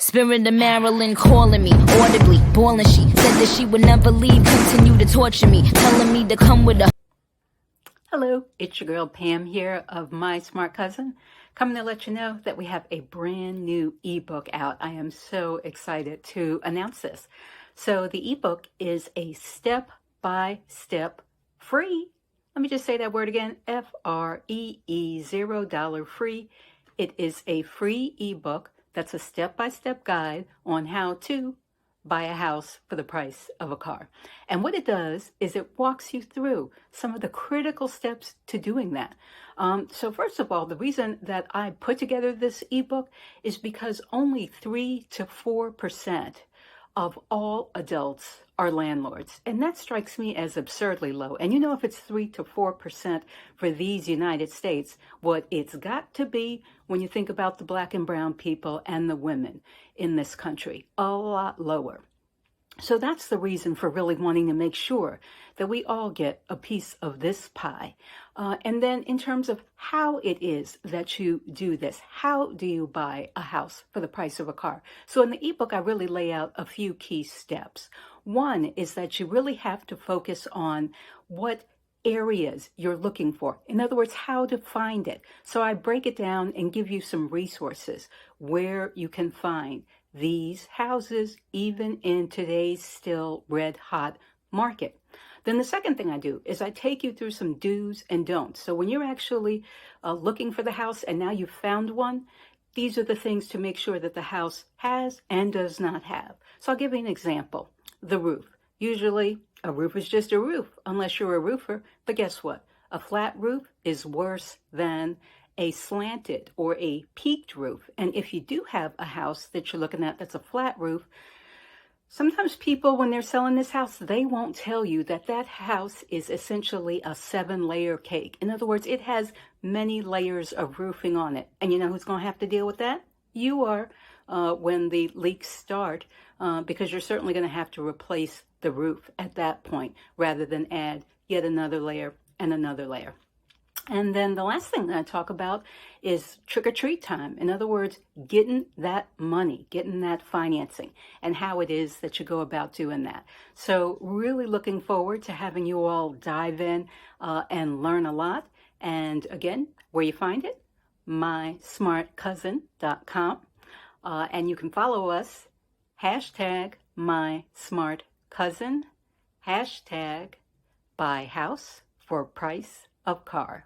Spirit of Marilyn calling me, audibly, bawling. She said that she would never leave, continue to torture me, telling me to come with her. Hello, it's your girl Pam here of My Smart Cousin, coming to let you know that we have a brand new ebook out. I am so excited to announce this. So the ebook is a step-by-step free. Let me just say that word again, FREE, $0 free. It is a free ebook that's a step-by-step guide on how to buy a house for the price of a car. And what it does is it walks you through some of the critical steps to doing that. So first of all, the reason that I put together this ebook is because only 3 to 4% of all adults are landlords. And that strikes me as absurdly low. And you know, if it's 3 to 4% for these United States, what it's got to be when you think about the black and brown people and the women in this country, a lot lower. So that's the reason for really wanting to make sure that we all get a piece of this pie. And then in terms of how it is that you do this, how do you buy a house for the price of a car? So in the ebook, I really lay out a few key steps. One is that you really have to focus on what areas you're looking for. In other words, how to find it. So I break it down and give you some resources where you can find these houses, even in today's still red hot market. Then the second thing I do is I take you through some do's and don'ts. So when you're actually looking for the house and now you've found one, these are the things to make sure that the house has and does not have. So I'll give you an example. The roof. Usually a roof is just a roof unless you're a roofer. But guess what? A flat roof is worse than a slanted or a peaked roof. And if you do have a house that you're looking at that's a flat roof, sometimes people, when they're selling this house, they won't tell you that that house is essentially a 7-layer cake. In other words, it has many layers of roofing on it. And you know who's going to have to deal with that? You are, when the leaks start, because you're certainly going to have to replace the roof at that point rather than add yet another layer and another layer. And then the last thing that I talk about is trick-or-treat time. In other words, getting that money, getting that financing, and how it is that you go about doing that. So really looking forward to having you all dive in and learn a lot. And again, where you find it, MySmartCousin.com. And you can follow us, hashtag MySmartCousin, hashtag buy house for price of car.